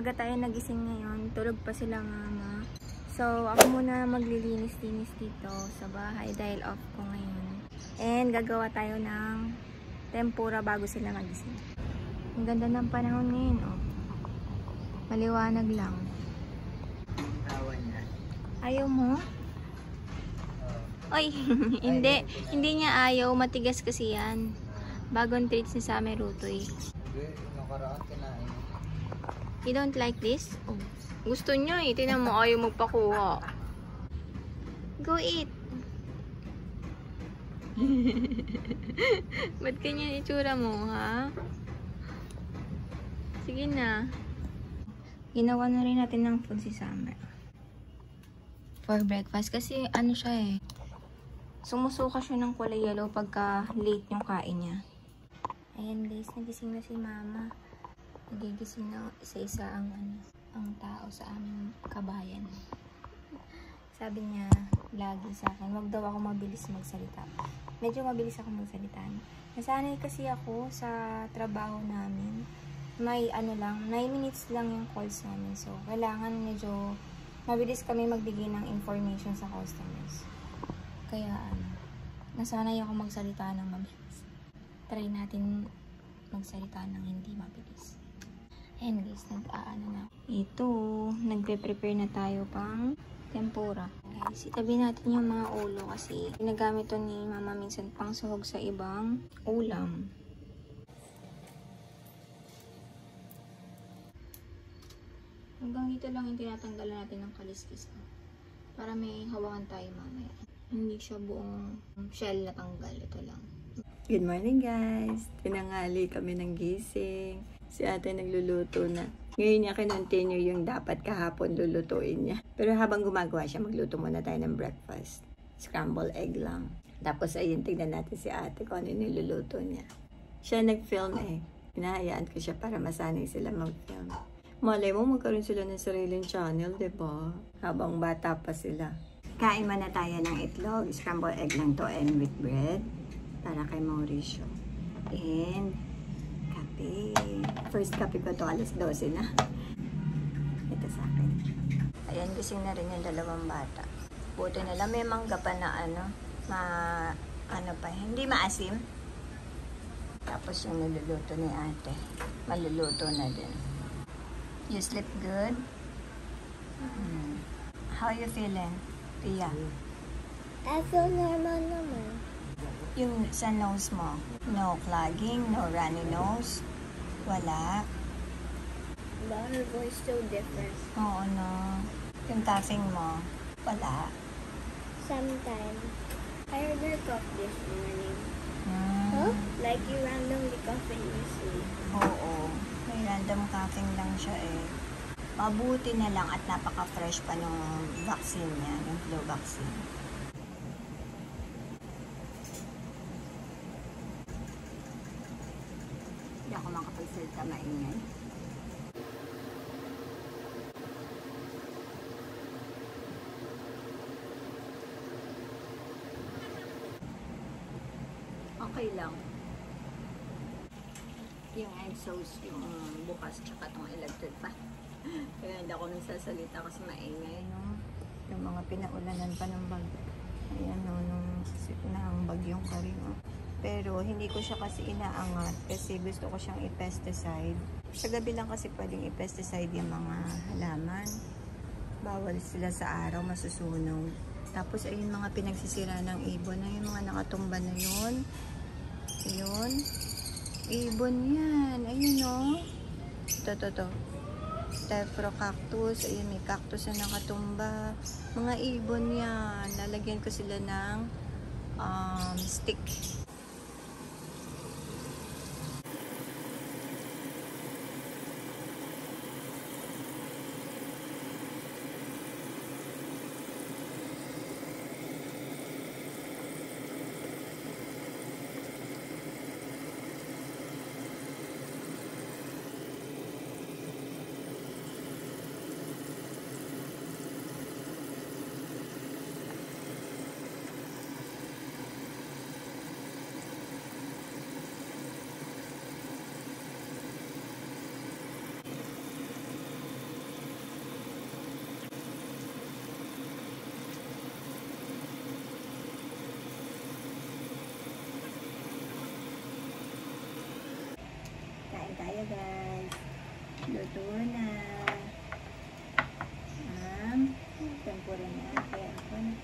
Maaga tayo nagising ngayon. Tulog pa sila mama. So, ako muna maglilinis-linis dito sa bahay dahil off ko ngayon. And gagawa tayo ng tempura bago sila magising. Ang ganda ng panahon ngayon, oh. Maliwanag lang. Ayaw mo? Oy, hindi niya ayaw. Matigas kasi yan. Bagong treats ni Same Rutoy. You don't like this? Oh. Gusto niya eh. Tingnan mo, ayaw magpakuha. Go eat. Ba't ganyan itsura mo, ha? Sige na. Ginawa na rin natin ng food si Summer. For breakfast. Kasi ano siya eh. Sumusuka siya ng kulay yellow pagka late yung kain niya. Ayan guys, nagising na si mama. Nagigising na isa-isa ang tao sa aming kabayan. Sabi niya lagi sa akin, wag daw ako mabilis magsalita. Medyo mabilis ako magsalita. Nasanay kasi ako sa trabaho namin. May 9 minutes lang yung calls namin. So, kailangan medyo mabilis kami magbigay ng information sa customers. Kaya nasanay ako magsalita ng mabilis. Try natin magsalita ng hindi mabilis. Ayan guys, na. Ito, nagpe-prepare na tayo pang tempura. Guys, itabi natin yung mga ulo kasi ginagamit to ni mama minsan pang suhog sa ibang ulam. Hanggang dito lang yung tinatanggalan natin ng kaliskis. Para may hawakan tayo mamaya. Hindi siya buong shell na tanggal. Ito lang. Good morning guys! Tinangali kami ng gising. Si ate nagluluto na. Ngayon niya kinontinue yung dapat kahapon lulutuin niya. Pero habang gumagawa siya, magluto muna tayo ng breakfast. Scrambled egg lang. Tapos ayun, tignan natin si ate kung ano niluluto niya. Siya nag-film eh. Hinahayaan ko siya para masanay sila mag-film. Malay mo, magkaroon sila ng sariling channel, diba? Habang bata pa sila. Kain muna tayo ng itlog. Scrambled egg lang to and with bread. Para kay Mauricio. And kape. First kape ko to, alas 12 na. Ito sa akin. Ayan, gising na rin yung dalawang bata. Buti na lang may mangga pa na hindi maasim. Tapos yung niluluto ni ate. Maluluto na din. You sleep good? How you feeling, Pia? I feel normal naman. Yung sa nose mo, no clogging, no runny nose, wala. But her voice so different. Oo, no. Yung coughing mo, wala. Sometimes. I heard her cough this morning. Huh? Like you randomly cough in your sleep. Oo. May random coughing lang siya eh. Mabuti na lang at napaka-fresh pa nung vaccine niya, yung flu vaccine. Hindi ako makapagsalita maingay. Okay lang. Yung exhaust, yung bukas, tsaka itong electric pa. Kaya hindi ako nagsasalita kasi maingay, no? Yung mga pinaulanan pa ng bag. Ayan, no? Nung bagyong Karim, no? Pero hindi ko siya kasi inaangat kasi gusto ko siyang i-pesticide. Sa gabi lang kasi pwedeng i-pesticide yung mga halaman. Bawal sila sa araw, masusunog. Tapos ayun mga pinagsisira ng ibon na yung mga nakatumba na yun. Ayun. Ibon yan. Ayun o. Ito. Tephro-cactus. Ayun, may cactus na nakatumba. Mga ibon yan. Lalagyan ko sila ng stick. guys. Luto na. Tempura na. Kaya ako na.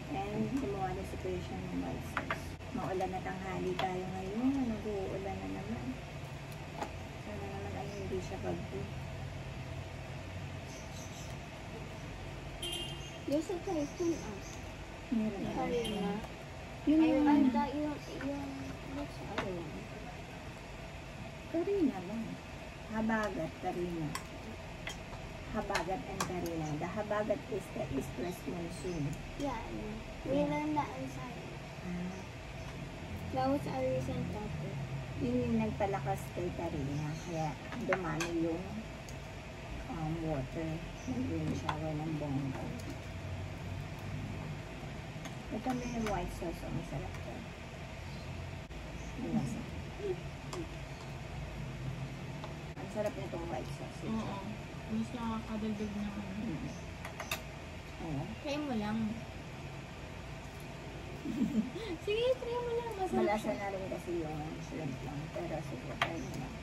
And gumawa na si Kuya siya ng white sauce. Maulan na tanghali tayo ngayon. Nag-uulan na naman. Sana naman ay hindi siya bagyo. There's a typhoon out. Meron na. Karina. Yun I yung thought what's the other one? Karina lang. Habagat, Karina. Habagat and Karina. The Habagat is the east-west monsoon. Yeah, I know. We learned that in science. That was a recent topic. Yun yung nagpalakas kay Karina. Kaya dumami yung water. Nag-rain shower ng bongga. Ito may white sauce. Ang sarap ko. Ang lasa. Ang sarap nitong white sauce. Oo. Mas nakakadagdag na ano. Oo. Try mo lang. Sige, try mo lang. Masarap Malasa siya. na rin kasi yung shrimp lang. Pero sige, try mo lang.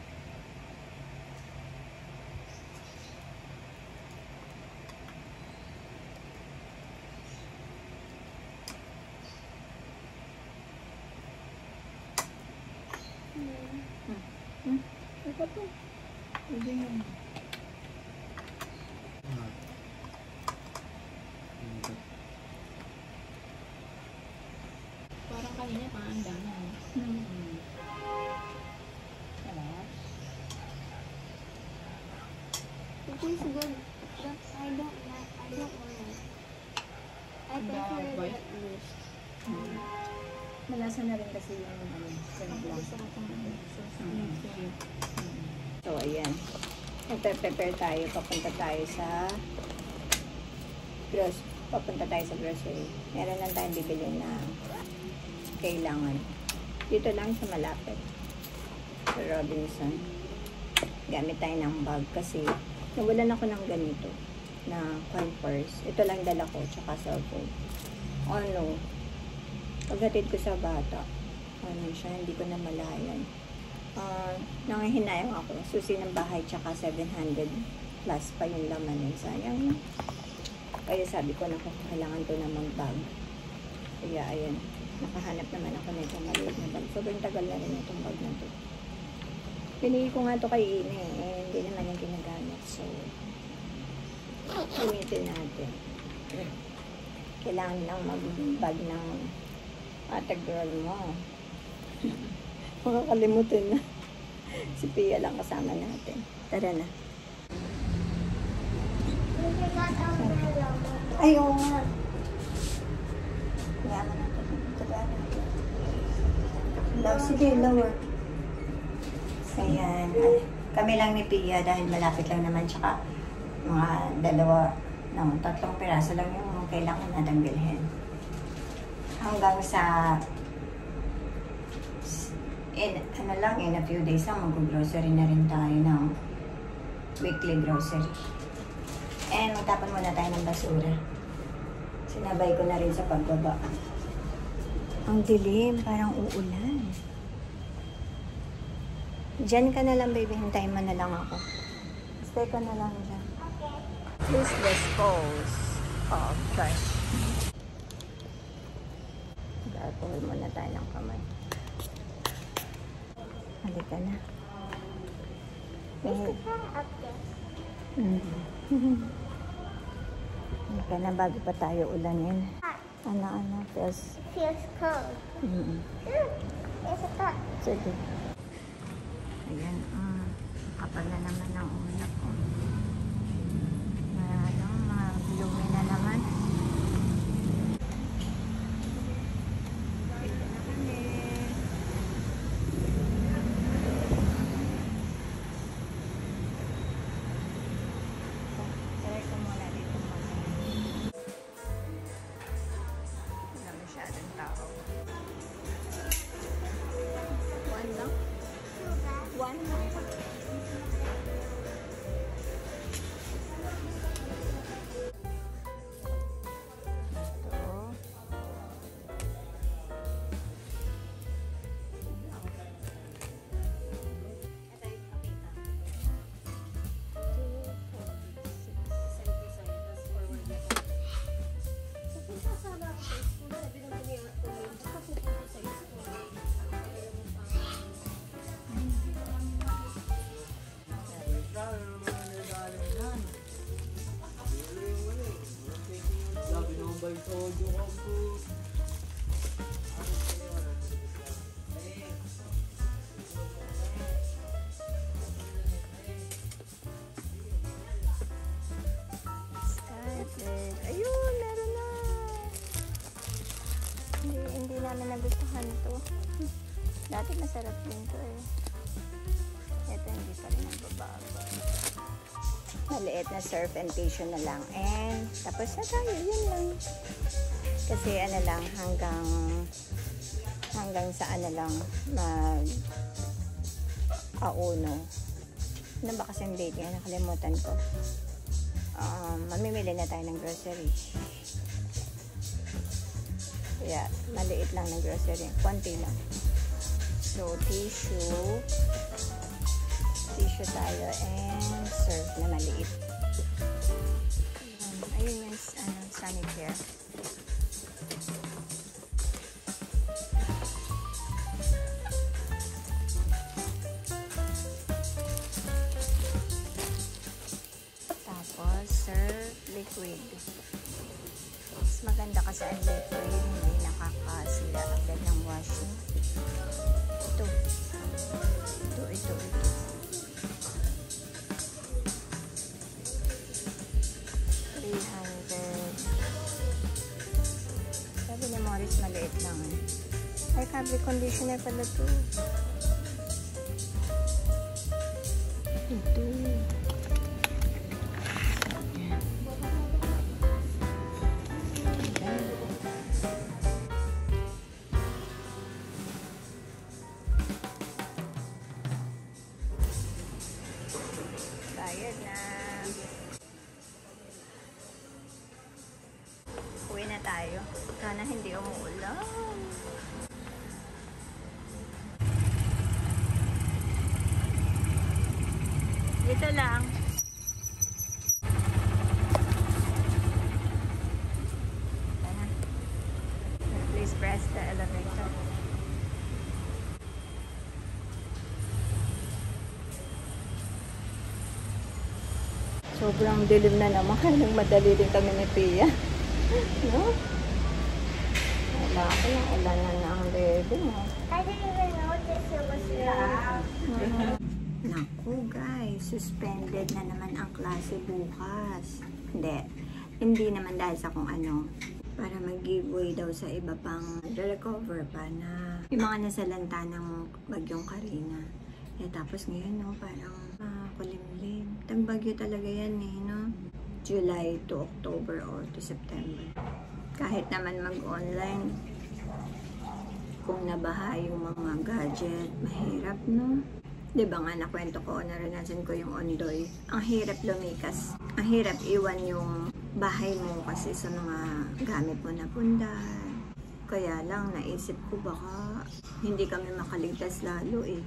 Ito po. Hindi yun. Parang kanina paanda na. Sarap. It is good, but I don't like. I don't want it. I prefer Bawal. it loose. Malasa na rin kasi yung shrimp lang. Gusto ko pang Mm. So, ayan. Nagpe-prepare tayo. Papunta tayo sa grocery. Meron lang tayong bibili na kailangan. Dito lang sa malapit. Sa Robinson. Gamit tayo ng bag kasi nawalan ako ng ganito na coin purse. Ito lang dala ko, tsaka cellphone. Ano, paghatid ko sa bata, ano siya, hindi ko na malayan. Nangihinayang ako. Susi ng bahay, tsaka 700 plus pa yung laman. Sayang. Kaya sabi ko, naku, kailangan to na mag-bag. Kaya, ayan. Nakahanap naman ako na itong maliit na bag. Sobrang tagal na rin itong bag na to. Pinili ko nga to kay Ine. Hindi naman yung ginagamit. So, gamitin natin. Kailangan lang mag-bag ng ate girl mo. Makakalimutin na. Si Pia lang kasama natin. Tara na. Ayaw nga. Yaman natin. Tara na. Sige, lower. Ayan. Kami lang ni Pia dahil malapit lang naman. Tsaka mga tatlong piraso lang yung kailangan natin bilhin. Hanggang sa in a few days lang, mag-grocery na rin tayo ng weekly grocery. And magtapon muna tayo ng basura. Sinabay ko na rin sa pagbaba. Ang dilim, parang uulan. Diyan ka na lang, baby. Hintayin mo na lang ako. Stay ka na lang dyan. Please dispose of trash. Gagawin muna tayo ng kamay. Halika na. Up there. Halika na bago pa tayo ulanin. Ano, feels... Feels cold. There's a cut. Sige. Ayan, kapal na naman ang ulap ko. Mga gloomy na naman. Dito na kami. Try ko muna dito muna. Wala masyadong tao. One lang? One lang. Ayun, meron na. Hindi namin nagustuhan to. Dati masarap din to eh. Ito hindi pa rin nagbabago. Maliit na fermentation na lang. And tapos na tayo. Yun lang. Kasi ano lang, hanggang sa ano lang auno. Ano ba kasing date nga? Nakalimutan ko. Mamimili na tayo ng grocery. Kaya, maliit lang na grocery. Konti lang. So, tissue tayo and serve na maliit. Ayun yung sanitaire. Tapos, serve liquid. Mas maganda kasi ang liquid, hindi nakakasila agad ng washing. Ito. 300. Sabi ni Morris, maliit lang. Ay, fabric conditioner pala to. Ito. Bayad na. Uwi na tayo. Sana hindi umuulan. Dito lang. Please press the elevator. Sobrang dilim na naman. Nagmadali din kami ni Pia. No? Wala ako yung ulan na ang bebe mo. I didn't even notice it was loud. Naku guys, suspended na naman ang klase bukas. Hindi naman dahil sa kung ano. Para mag-giveaway daw sa iba pang recover pa na yung mga nasalanta ng bagyong Karina. Tapos ngayon, no, parang kulimlim. Tagbagyo talaga yan eh, no? July to October or to September. Kahit naman mag-online, kung nabaha yung mga gadget, mahirap, no? Diba nga, nakwento ko, naranasan ko yung Ondoy. Ang hirap lumikas. Ang hirap iwan yung bahay mo kasi sa mga gamit mo na pundar. Kaya lang, naisip ko baka hindi kami makaligtas lalo eh.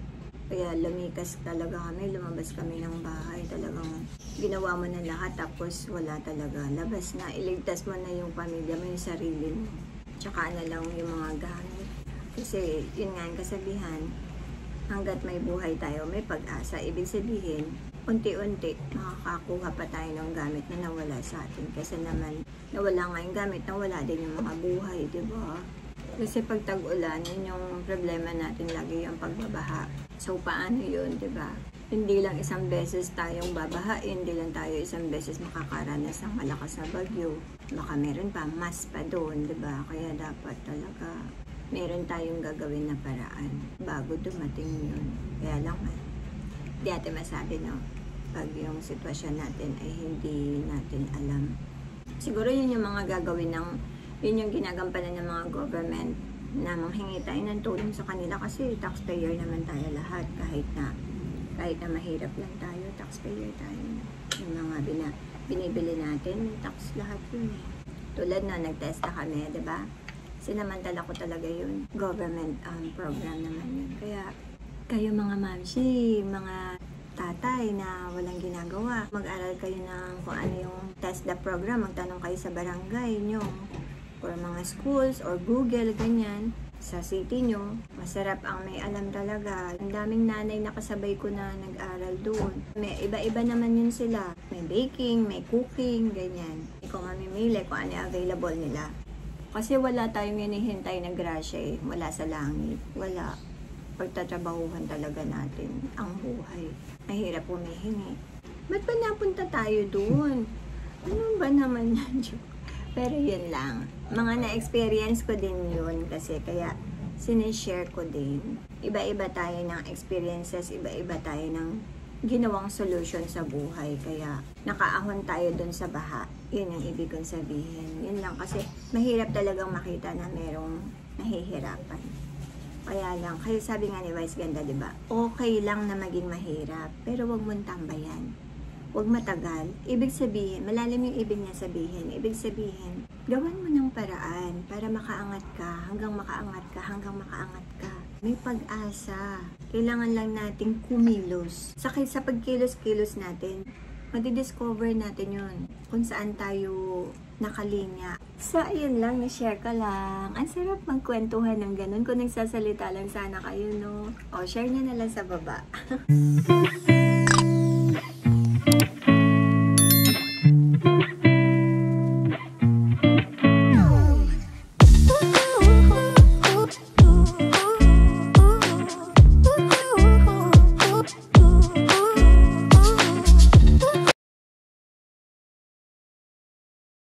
Kaya lumikas talaga kami, lumabas kami ng bahay. Talagang ginawa mo na lahat tapos wala talaga. Labas na, iligtas mo na yung pamilya mo, yung sarili mo. Tsaka na lang yung mga gamit. Kasi yun nga yung kasabihan, hanggat may buhay tayo, may pag-asa. Ibig sabihin, unti-unti makakakuha pa tayo ng gamit na nawala sa atin. Kasi naman, nawala nga yung gamit, nawala din yung mga buhay, di ba? Kasi pag tag-ulan, yun yung problema natin lagi yung pagbabaha. So, paano yun, di ba? Hindi lang isang beses tayong babahain, hindi lang tayo isang beses makakaranas ng malakas na bagyo. Baka meron pa, mas pa doon, di ba? Kaya dapat talaga meron tayong gagawin na paraan bago dumating yun. Kaya lang, di natin masabi, no? Pag yung sitwasyon natin ay hindi natin alam. Siguro yun yung mga gagawin ng, yun yung ginagampanan ng mga government na manghingi tayo ng tulong sa kanila kasi taxpayer naman tayo lahat kahit na mahirap lang tayo, taxpayer tayo. Yung mga binibili natin, tax lahat yun eh. Tulad na nagtesta kami, diba? Sinamantala ko talaga yun. Government program naman yun. Kaya kayo mga mamsi, mga tatay na walang ginagawa, mag-aral kayo ng kung ano yung TESDA program, magtanong kayo sa barangay nyo or mga schools or Google, ganyan. Sa city nyo, masarap ang may alam talaga. Ang daming nanay nakasabay ko na nag-aral doon. May iba-iba naman yun sila. May baking, may cooking, ganyan. Ikaw mamimili kung ano available nila. Kasi wala tayong hinihintay na grasya eh, wala sa langit. Wala. Pagtatrabahuhan talaga natin ang buhay. Mahirap humihingi. Ba't ba napunta tayo doon? Ano ba naman yan, joke? Pero yun lang. Mga na-experience ko din yun kasi kaya sinishare ko din. Iba-iba tayo ng experiences, iba-iba tayo ng ginawang solution sa buhay. Kaya nakaahon tayo dun sa baha. Yun ang ibig kong sabihin. Yun lang kasi mahirap talagang makita na merong nahihirapan. Kaya lang, kaya sabi nga ni Vice Ganda, diba? Okay lang na maging mahirap, pero wag mong tambayan. Huwag matagal. Ibig sabihin, malalim yung ibig niya sabihin. Ibig sabihin, gawan mo ng paraan para makaangat ka, hanggang makaangat ka, hanggang makaangat ka. May pag-asa. Kailangan lang nating kumilos. Sa pagkilos-kilos natin, madidiscover natin yun. Kung saan tayo nakalinya. So, ayun lang, na-share ka lang. Ang sarap magkwentuhan ng ganun. Kung nagsasalita lang sana kayo, no? O, share nyo na lang sa baba.